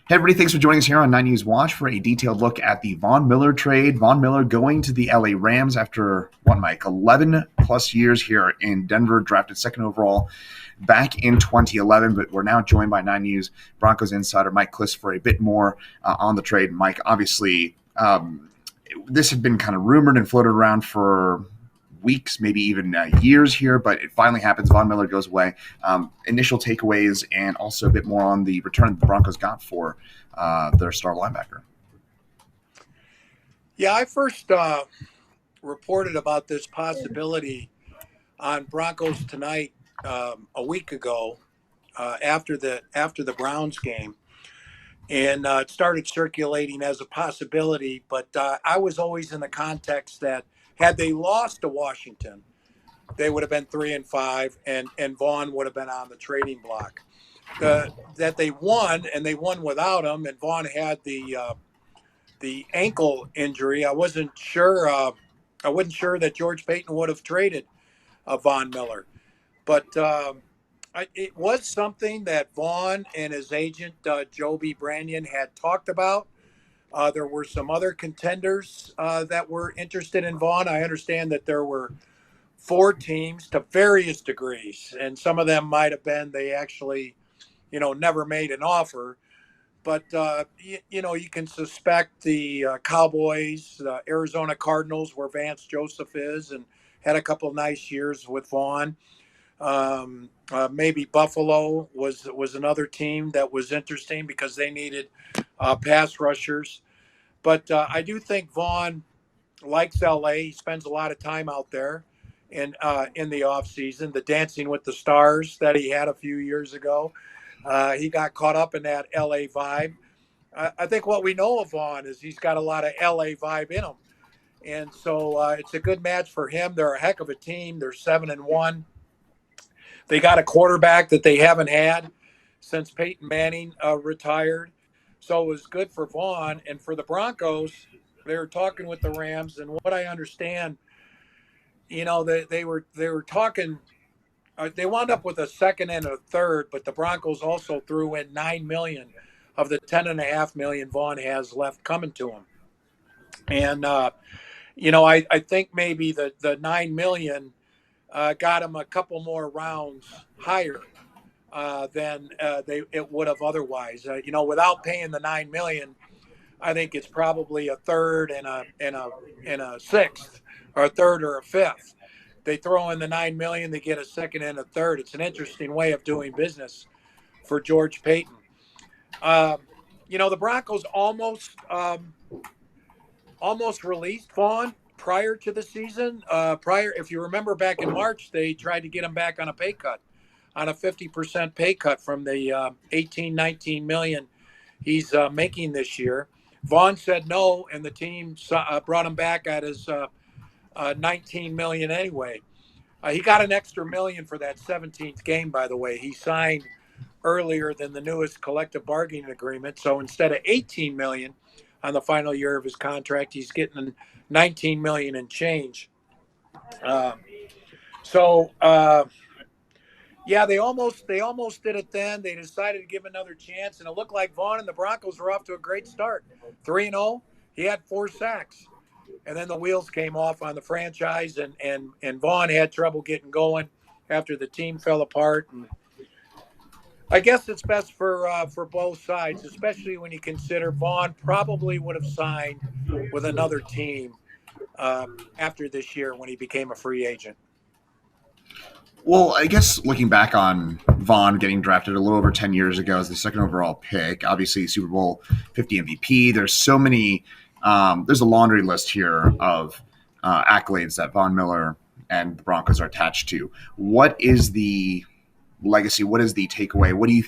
Hey, everybody, thanks for joining us here on 9 News Watch for a detailed look at the Von Miller trade. Von Miller going to the LA Rams after, 11 plus years here in Denver, drafted second overall back in 2011. But we're now joined by 9 News Broncos Insider Mike Klis for a bit more on the trade. Mike, obviously, this had been kind of rumored and floated around for weeks, maybe even years here, but it finally happens. Von Miller goes away. Initial takeaways and also a bit more on the return that the Broncos got for their star linebacker. Yeah, I first reported about this possibility on Broncos Tonight a week ago after the Browns game, and it started circulating as a possibility. But I was always in the context that had they lost to Washington, they would have been 3-5, and Vaughn would have been on the trading block. That they won, and they won without him, and Vaughn had the ankle injury. I wasn't sure. I wasn't sure that George Paton would have traded Von Miller, but it was something that Vaughn and his agent Joby Brannion had talked about. There were some other contenders that were interested in Vaughn. I understand that there were 4 teams to various degrees, and some of them might have been they actually, never made an offer. But, you can suspect the Cowboys, the Arizona Cardinals, where Vance Joseph is, and had a couple nice years with Vaughn. Maybe Buffalo was another team that was interesting because they needed pass rushers. But I do think Vaughn likes LA. He spends a lot of time out there in the offseason. The Dancing with the Stars that he had a few years ago. He got caught up in that LA vibe. I think what we know of Vaughn is he's got a lot of LA vibe in him. And so it's a good match for him. They're a heck of a team. They're 7-1. They got a quarterback that they haven't had since Peyton Manning retired. So it was good for Vaughn. And for the Broncos, they were talking with the Rams. And what I understand, they were talking. They wound up with a second and a third, but the Broncos also threw in $9 million of the $10.5 million Vaughn has left coming to him. And I think maybe the $9 million got him a couple more rounds higher than it would have otherwise. Without paying the $9 million, I think it's probably a third and a sixth, or a third or a fifth. They throw in the $9 million, they get a second and a third. It's an interesting way of doing business for George Paton. The Broncos almost released Vaughn prior to the season. If you remember back in March, they tried to get him back on a pay cut, on a 50% pay cut from the 19 million he's making this year. Vaughn said no, and the team brought him back at his 19 million anyway. He got an extra million for that 17th game, by the way. He signed earlier than the newest collective bargaining agreement. So instead of 18 million on the final year of his contract, he's getting 19 million and change. They almost did it then. They decided to give another chance, and it looked like Vaughn and the Broncos were off to a great start. 3-0. He had 4 sacks. And then the wheels came off on the franchise, and Vaughn had trouble getting going after the team fell apart. And I guess it's best for both sides, especially when you consider Vaughn probably would have signed with another team after this year when he became a free agent. Well, I guess looking back on Vaughn getting drafted a little over 10 years ago as the second overall pick, obviously Super Bowl 50 MVP, there's so many there's a laundry list here of accolades that Von Miller and the Broncos are attached to. What is the legacy? What is the takeaway? What do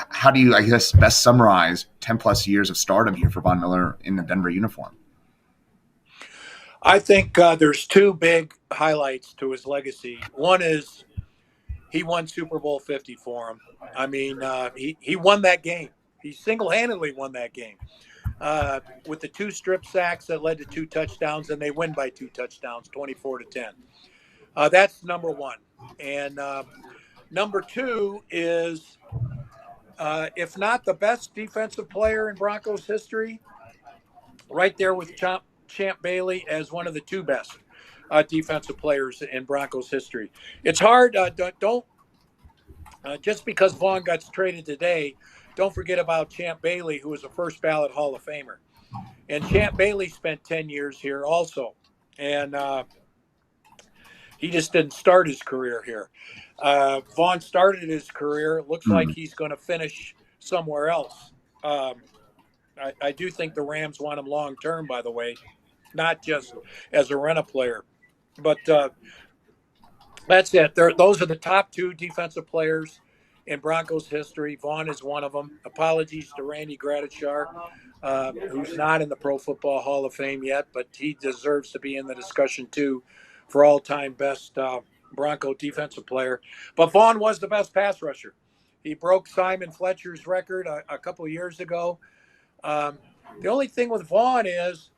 how do you, I guess, best summarize 10 plus years of stardom here for Von Miller in the Denver uniform? I think there's 2 big highlights to his legacy. One is he won Super Bowl 50 for him. I mean, he won that game. He single-handedly won that game. With the 2 strip sacks that led to 2 touchdowns, and they win by 2 touchdowns, 24-10. That's number one. And number two is if not the best defensive player in Broncos history, right there with Champ Bailey as one of the two best defensive players in Broncos history. It's hard. Don't just because Vaughn got traded today, don't forget about Champ Bailey, who was a first ballot Hall of Famer. And Champ Bailey spent 10 years here also. And he just didn't start his career here. Vaughn started his career. It looks like he's going to finish somewhere else. I do think the Rams want him long term, by the way, not just as a rent a player. But that's it. Those are the top two defensive players in Broncos history. Vaughn is one of them. Apologies to Randy Gradishar, who's not in the Pro Football Hall of Fame yet, but he deserves to be in the discussion too for all-time best Bronco defensive player. But Vaughn was the best pass rusher. He broke Simon Fletcher's record a couple of years ago. The only thing with Vaughn is,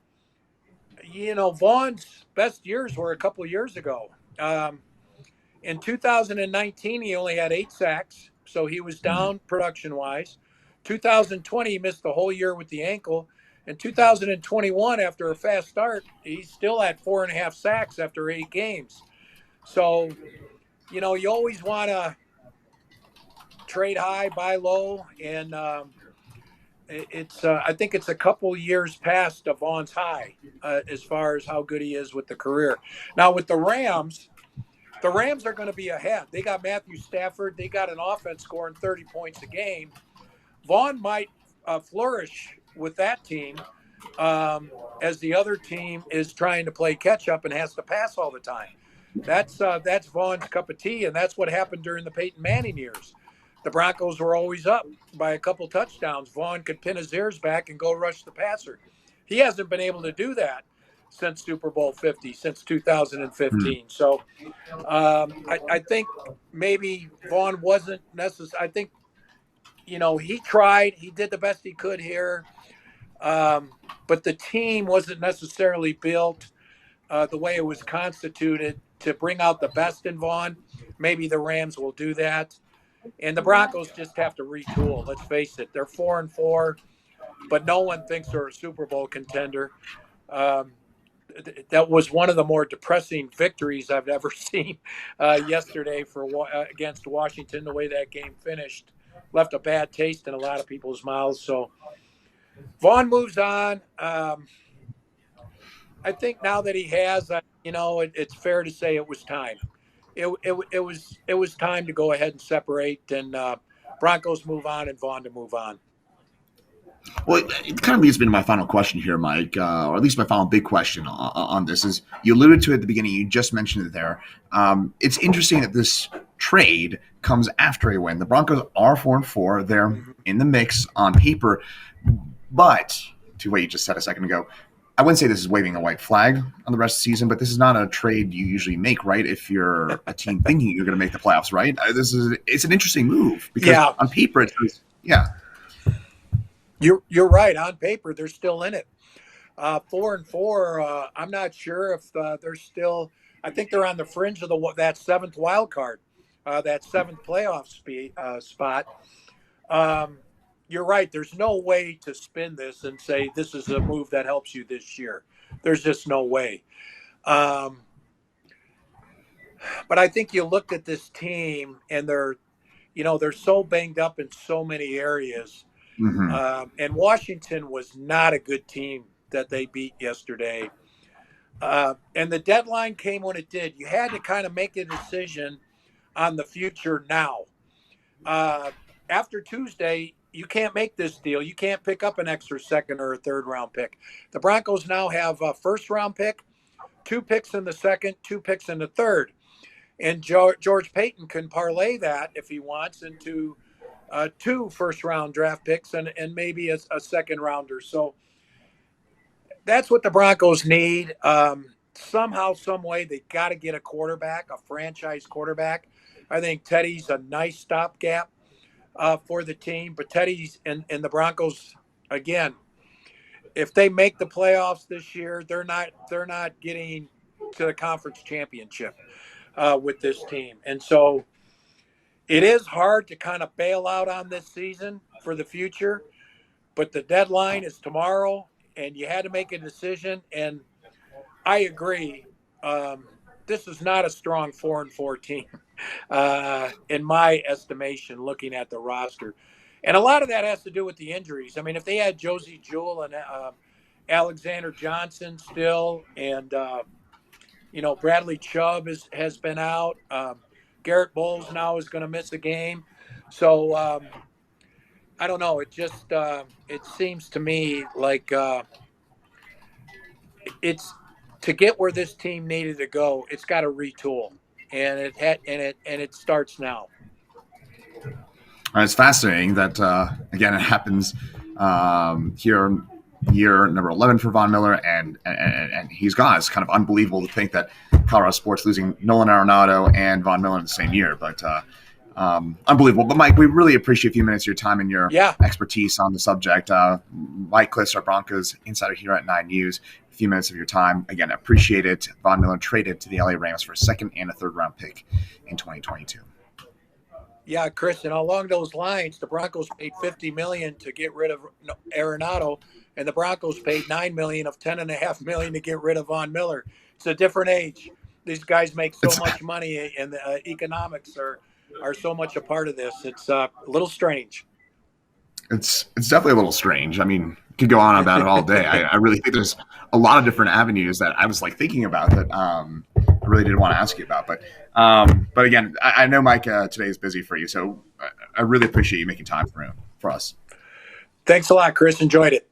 Vaughn's best years were a couple of years ago. In 2019, he only had 8 sacks, so he was down production-wise. 2020, he missed the whole year with the ankle. In 2021, after a fast start, he's still at 4.5 sacks after 8 games. So, you always want to trade high, buy low, and I think it's a couple years past Vaughn's high as far as how good he is with the career. Now, with the Rams are going to be ahead. They got Matthew Stafford. They got an offense scoring 30 points a game. Vaughn might flourish with that team as the other team is trying to play catch up and has to pass all the time. That's Vaughn's cup of tea, and that's what happened during the Peyton Manning years. The Broncos were always up by a couple touchdowns. Vaughn could pin his ears back and go rush the passer. He hasn't been able to do that since Super Bowl 50, since 2015. So I think maybe Vaughn wasn't necessary. I think, he tried. He did the best he could here. But the team wasn't necessarily built the way it was constituted to bring out the best in Vaughn. Maybe the Rams will do that. And the Broncos just have to retool. Let's face it. They're 4-4, but no one thinks they're a Super Bowl contender. That was one of the more depressing victories I've ever seen yesterday against Washington. The way that game finished left a bad taste in a lot of people's mouths. So Vaughn moves on. I think now that he has, it's fair to say it was time. It was time to go ahead and separate, and Broncos move on and Vaughn to move on. Well, it kind of leads me to my final question here, Mike, or at least my final big question on this is you alluded to it at the beginning. You just mentioned it there. It's interesting that this trade comes after a win. The Broncos are 4-4. They're in the mix on paper. But to what you just said a second ago, I wouldn't say this is waving a white flag on the rest of the season, but this is not a trade you usually make, right? If you're a team thinking you're going to make the playoffs, right? It's an interesting move because on paper it's You're right. On paper, they're still in it. 4-4. I'm not sure if they're still. I think they're on the fringe of that 7th wild card, that 7th playoff spot. You're right. There's no way to spin this and say this is a move that helps you this year. There's just no way. But I think you looked at this team and they're so banged up in so many areas. And Washington was not a good team that they beat yesterday. And the deadline came when it did. You had to kind of make a decision on the future now. After Tuesday, you can't make this deal. You can't pick up an extra 2nd or a 3rd round pick. The Broncos now have a 1st round pick, 2 picks in the 2nd, 2 picks in the 3rd. And George Payton can parlay that if he wants into 2 first-round draft picks and maybe a 2nd rounder. So that's what the Broncos need. Somehow, some way, they got to get a quarterback, a franchise quarterback. I think Teddy's a nice stopgap for the team. But Teddy's and the Broncos, again, if they make the playoffs this year, they're not getting to the conference championship with this team. And so It is hard to kind of bail out on this season for the future, but the deadline is tomorrow, and you had to make a decision. And I agree. This is not a strong 4-4 team, in my estimation, looking at the roster. And a lot of that has to do with the injuries. I mean, if they had Josie Jewell and Alexander Johnson still, and Bradley Chubb has been out. Garrett Bowles now is going to miss a game. So I don't know. It just it seems to me like it's to get where this team needed to go. It's got to retool, and it starts now. It's fascinating that again it happens here year number 11 for Von Miller, and he's gone. It's kind of unbelievable to think that Colorado sports losing Nolan Arenado and Von Miller in the same year, but unbelievable. But Mike, we really appreciate a few minutes of your time and your expertise on the subject. Mike Klis, our Broncos insider here at 9 News. A few minutes of your time. Again, appreciate it. Von Miller traded to the LA Rams for a second and a third round pick in 2022. Yeah, Chris, and along those lines, the Broncos paid $50 million to get rid of Arenado, and the Broncos paid $9 million of $10.5 million to get rid of Von Miller. It's a different age. These guys make so much money, and the economics are so much a part of this. It's a little strange. It's definitely a little strange. I mean, could go on about it all day. I really think there's a lot of different avenues that I was thinking about that I really didn't want to ask you about. But again, I know Mike today is busy for you, so I really appreciate you making time for us. Thanks a lot, Chris. Enjoyed it.